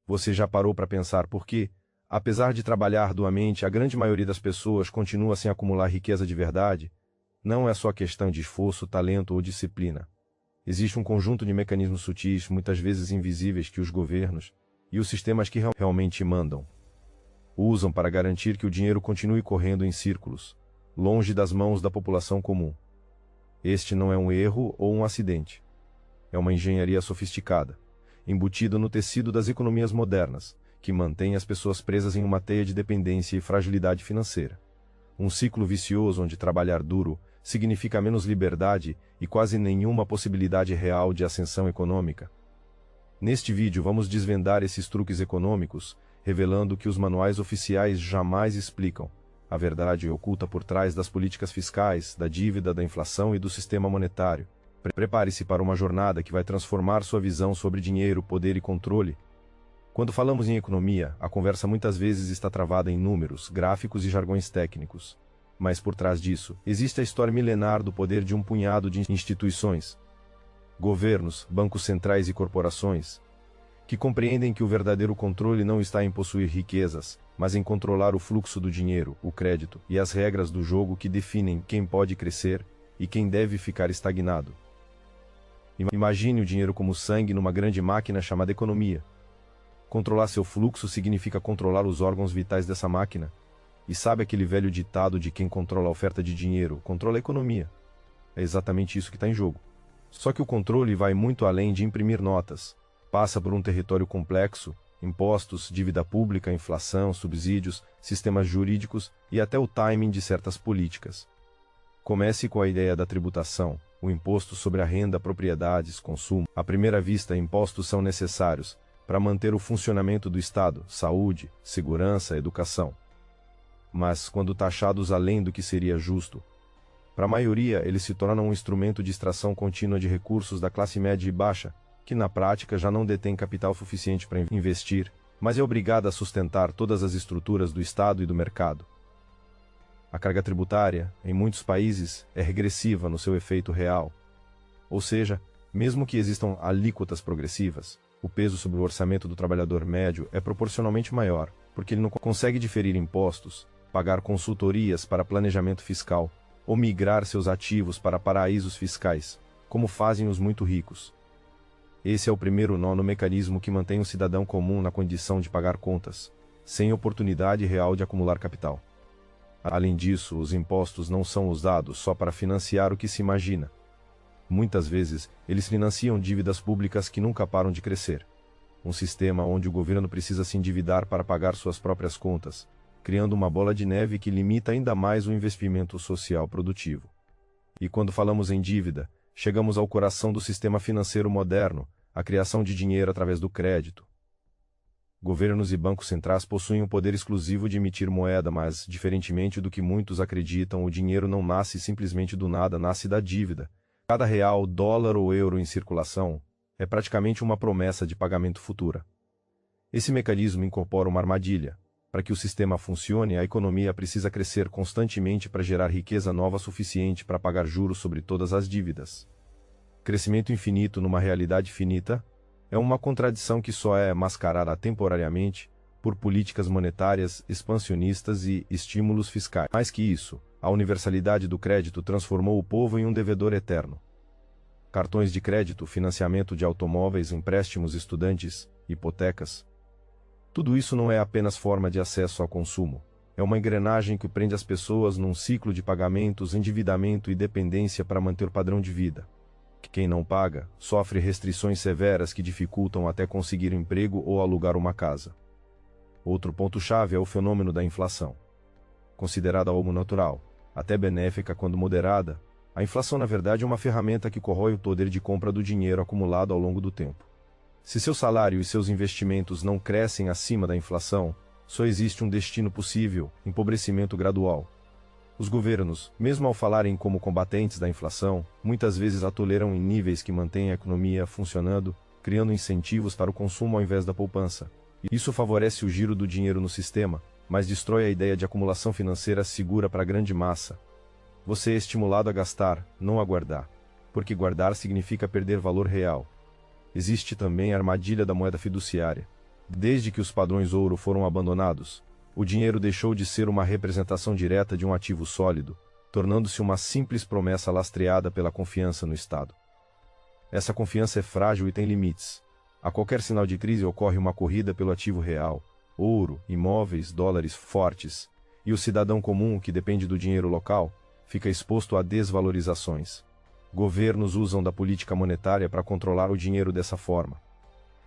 Você já parou para pensar por que, apesar de trabalhar arduamente, a grande maioria das pessoas continua sem acumular riqueza de verdade? Não é só questão de esforço, talento ou disciplina. Existe um conjunto de mecanismos sutis, muitas vezes invisíveis, que os governos e os sistemas que realmente mandam usam para garantir que o dinheiro continue correndo em círculos, longe das mãos da população comum. Este não é um erro ou um acidente. É uma engenharia sofisticada, embutida no tecido das economias modernas, que mantém as pessoas presas em uma teia de dependência e fragilidade financeira. Um ciclo vicioso onde trabalhar duro significa menos liberdade e quase nenhuma possibilidade real de ascensão econômica. Neste vídeo vamos desvendar esses truques econômicos, revelando que os manuais oficiais jamais explicam a verdade oculta por trás das políticas fiscais, da dívida, da inflação e do sistema monetário. Prepare-se para uma jornada que vai transformar sua visão sobre dinheiro, poder e controle. Quando falamos em economia, a conversa muitas vezes está travada em números, gráficos e jargões técnicos. Mas por trás disso, existe a história milenar do poder de um punhado de instituições, governos, bancos centrais e corporações, que compreendem que o verdadeiro controle não está em possuir riquezas, mas em controlar o fluxo do dinheiro, o crédito e as regras do jogo que definem quem pode crescer e quem deve ficar estagnado. Imagine o dinheiro como sangue numa grande máquina chamada economia. Controlar seu fluxo significa controlar os órgãos vitais dessa máquina. E sabe aquele velho ditado de quem controla a oferta de dinheiro, controla a economia? É exatamente isso que está em jogo. Só que o controle vai muito além de imprimir notas. Passa por um território complexo, impostos, dívida pública, inflação, subsídios, sistemas jurídicos e até o timing de certas políticas. Comece com a ideia da tributação, o imposto sobre a renda, propriedades, consumo. À primeira vista, impostos são necessários para manter o funcionamento do Estado, saúde, segurança, educação. Mas, quando taxados além do que seria justo, para a maioria eles se tornam um instrumento de extração contínua de recursos da classe média e baixa, que na prática já não detém capital suficiente para investir, mas é obrigada a sustentar todas as estruturas do Estado e do mercado. A carga tributária, em muitos países, é regressiva no seu efeito real. Ou seja, mesmo que existam alíquotas progressivas, o peso sobre o orçamento do trabalhador médio é proporcionalmente maior, porque ele não consegue diferir impostos, pagar consultorias para planejamento fiscal, ou migrar seus ativos para paraísos fiscais, como fazem os muito ricos. Esse é o primeiro nó no mecanismo que mantém o cidadão comum na condição de pagar contas, sem oportunidade real de acumular capital. Além disso, os impostos não são usados só para financiar o que se imagina. Muitas vezes, eles financiam dívidas públicas que nunca param de crescer. Um sistema onde o governo precisa se endividar para pagar suas próprias contas, criando uma bola de neve que limita ainda mais o investimento social produtivo. E quando falamos em dívida, chegamos ao coração do sistema financeiro moderno, a criação de dinheiro através do crédito. Governos e bancos centrais possuem o poder exclusivo de emitir moeda, mas, diferentemente do que muitos acreditam, o dinheiro não nasce simplesmente do nada, nasce da dívida. Cada real, dólar ou euro em circulação é praticamente uma promessa de pagamento futura. Esse mecanismo incorpora uma armadilha. Para que o sistema funcione, a economia precisa crescer constantemente para gerar riqueza nova suficiente para pagar juros sobre todas as dívidas. Crescimento infinito numa realidade finita é uma contradição que só é mascarada temporariamente por políticas monetárias expansionistas e estímulos fiscais. Mais que isso, a universalidade do crédito transformou o povo em um devedor eterno. Cartões de crédito, financiamento de automóveis, empréstimos estudantes, hipotecas. Tudo isso não é apenas forma de acesso ao consumo. É uma engrenagem que prende as pessoas num ciclo de pagamentos, endividamento e dependência para manter o padrão de vida. Quem não paga, sofre restrições severas que dificultam até conseguir emprego ou alugar uma casa. Outro ponto-chave é o fenômeno da inflação. Considerada algo natural, até benéfica quando moderada, a inflação na verdade é uma ferramenta que corrói o poder de compra do dinheiro acumulado ao longo do tempo. Se seu salário e seus investimentos não crescem acima da inflação, só existe um destino possível: empobrecimento gradual. Os governos, mesmo ao falarem como combatentes da inflação, muitas vezes a toleram em níveis que mantêm a economia funcionando, criando incentivos para o consumo ao invés da poupança. Isso favorece o giro do dinheiro no sistema, mas destrói a ideia de acumulação financeira segura para a grande massa. Você é estimulado a gastar, não a guardar, porque guardar significa perder valor real. Existe também a armadilha da moeda fiduciária. Desde que os padrões ouro foram abandonados, o dinheiro deixou de ser uma representação direta de um ativo sólido, tornando-se uma simples promessa lastreada pela confiança no Estado. Essa confiança é frágil e tem limites. A qualquer sinal de crise ocorre uma corrida pelo ativo real, ouro, imóveis, dólares fortes, e o cidadão comum, que depende do dinheiro local, fica exposto a desvalorizações. Governos usam da política monetária para controlar o dinheiro dessa forma.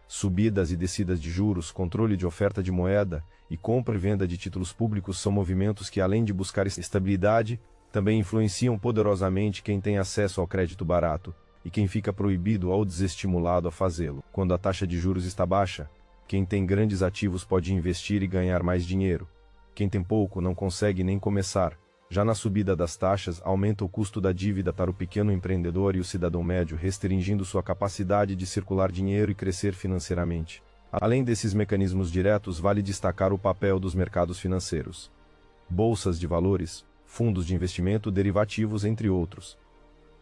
Subidas e descidas de juros, controle de oferta de moeda e compra e venda de títulos públicos são movimentos que, além de buscar estabilidade, também influenciam poderosamente quem tem acesso ao crédito barato e quem fica proibido ou desestimulado a fazê-lo. Quando a taxa de juros está baixa, quem tem grandes ativos pode investir e ganhar mais dinheiro. Quem tem pouco não consegue nem começar. Já na subida das taxas, aumenta o custo da dívida para o pequeno empreendedor e o cidadão médio, restringindo sua capacidade de circular dinheiro e crescer financeiramente. Além desses mecanismos diretos, vale destacar o papel dos mercados financeiros. Bolsas de valores, fundos de investimento, derivativos, entre outros.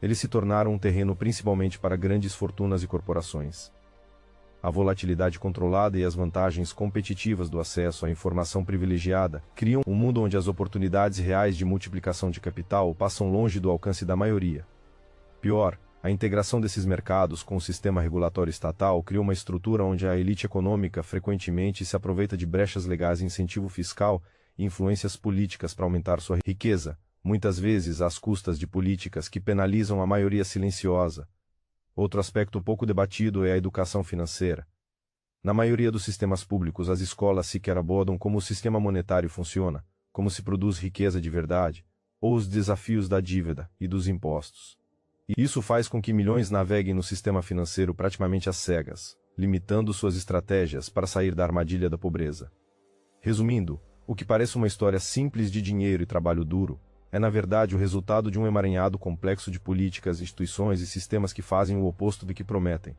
Eles se tornaram um terreno principalmente para grandes fortunas e corporações. A volatilidade controlada e as vantagens competitivas do acesso à informação privilegiada criam um mundo onde as oportunidades reais de multiplicação de capital passam longe do alcance da maioria. Pior, a integração desses mercados com o sistema regulatório estatal cria uma estrutura onde a elite econômica frequentemente se aproveita de brechas legais, incentivo fiscal e influências políticas para aumentar sua riqueza, muitas vezes às custas de políticas que penalizam a maioria silenciosa. Outro aspecto pouco debatido é a educação financeira. Na maioria dos sistemas públicos, as escolas sequer abordam como o sistema monetário funciona, como se produz riqueza de verdade, ou os desafios da dívida e dos impostos. E isso faz com que milhões naveguem no sistema financeiro praticamente às cegas, limitando suas estratégias para sair da armadilha da pobreza. Resumindo, o que parece uma história simples de dinheiro e trabalho duro, é na verdade o resultado de um emaranhado complexo de políticas, instituições e sistemas que fazem o oposto do que prometem.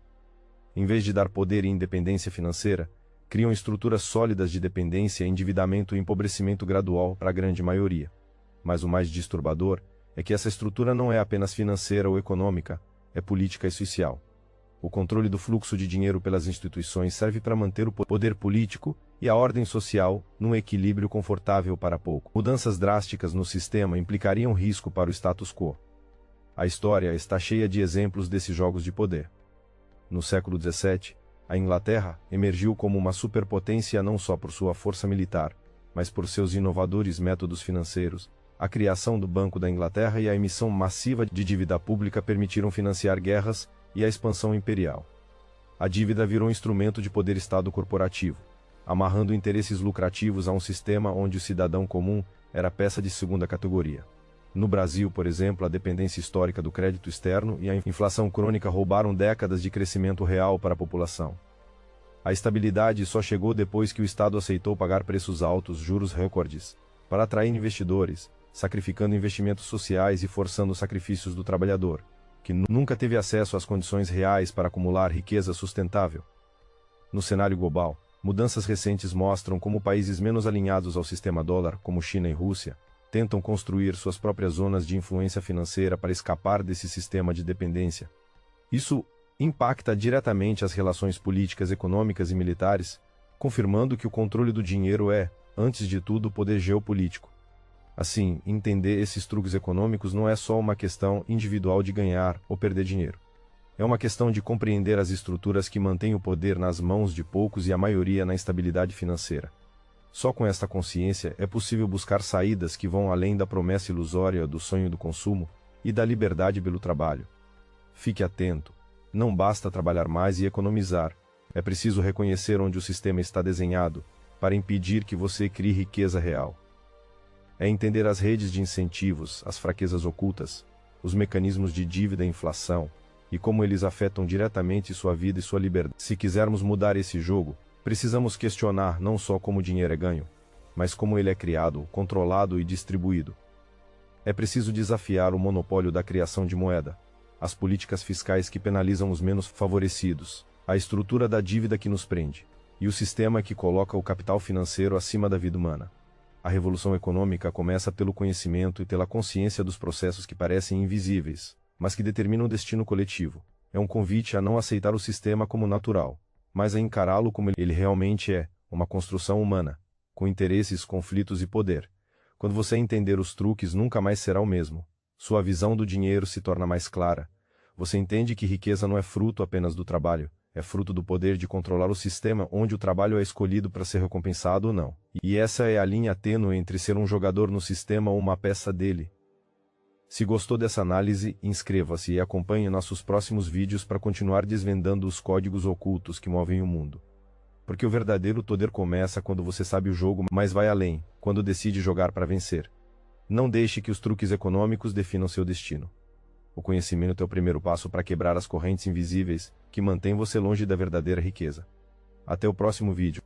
Em vez de dar poder e independência financeira, criam estruturas sólidas de dependência, endividamento e empobrecimento gradual para a grande maioria. Mas o mais disturbador é que essa estrutura não é apenas financeira ou econômica, é política e social. O controle do fluxo de dinheiro pelas instituições serve para manter o poder político e a ordem social num equilíbrio confortável para pouco. Mudanças drásticas no sistema implicariam risco para o status quo. A história está cheia de exemplos desses jogos de poder. No século XVII, a Inglaterra emergiu como uma superpotência não só por sua força militar, mas por seus inovadores métodos financeiros. A criação do Banco da Inglaterra e a emissão massiva de dívida pública permitiram financiar guerras e a expansão imperial. A dívida virou um instrumento de poder-estado corporativo, amarrando interesses lucrativos a um sistema onde o cidadão comum era peça de segunda categoria. No Brasil, por exemplo, a dependência histórica do crédito externo e a inflação crônica roubaram décadas de crescimento real para a população. A estabilidade só chegou depois que o Estado aceitou pagar preços altos, juros recordes, para atrair investidores, sacrificando investimentos sociais e forçando os sacrifícios do trabalhador, que nunca teve acesso às condições reais para acumular riqueza sustentável. No cenário global, mudanças recentes mostram como países menos alinhados ao sistema dólar, como China e Rússia, tentam construir suas próprias zonas de influência financeira para escapar desse sistema de dependência. Isso impacta diretamente as relações políticas, econômicas e militares, confirmando que o controle do dinheiro é, antes de tudo, poder geopolítico. Assim, entender esses truques econômicos não é só uma questão individual de ganhar ou perder dinheiro. É uma questão de compreender as estruturas que mantêm o poder nas mãos de poucos e a maioria na instabilidade financeira. Só com esta consciência é possível buscar saídas que vão além da promessa ilusória do sonho do consumo e da liberdade pelo trabalho. Fique atento. Não basta trabalhar mais e economizar. É preciso reconhecer onde o sistema está desenhado para impedir que você crie riqueza real. É entender as redes de incentivos, as fraquezas ocultas, os mecanismos de dívida e inflação, e como eles afetam diretamente sua vida e sua liberdade. Se quisermos mudar esse jogo, precisamos questionar não só como o dinheiro é ganho, mas como ele é criado, controlado e distribuído. É preciso desafiar o monopólio da criação de moeda, as políticas fiscais que penalizam os menos favorecidos, a estrutura da dívida que nos prende, e o sistema que coloca o capital financeiro acima da vida humana. A revolução econômica começa pelo conhecimento e pela consciência dos processos que parecem invisíveis, mas que determinam o destino coletivo. É um convite a não aceitar o sistema como natural, mas a encará-lo como ele realmente é, uma construção humana, com interesses, conflitos e poder. Quando você entender os truques, nunca mais será o mesmo. Sua visão do dinheiro se torna mais clara. Você entende que riqueza não é fruto apenas do trabalho, é fruto do poder de controlar o sistema onde o trabalho é escolhido para ser recompensado ou não. E essa é a linha tênue entre ser um jogador no sistema ou uma peça dele. Se gostou dessa análise, inscreva-se e acompanhe nossos próximos vídeos para continuar desvendando os códigos ocultos que movem o mundo. Porque o verdadeiro poder começa quando você sabe o jogo, mas vai além, quando decide jogar para vencer. Não deixe que os truques econômicos definam seu destino. O conhecimento é o primeiro passo para quebrar as correntes invisíveis que mantêm você longe da verdadeira riqueza. Até o próximo vídeo.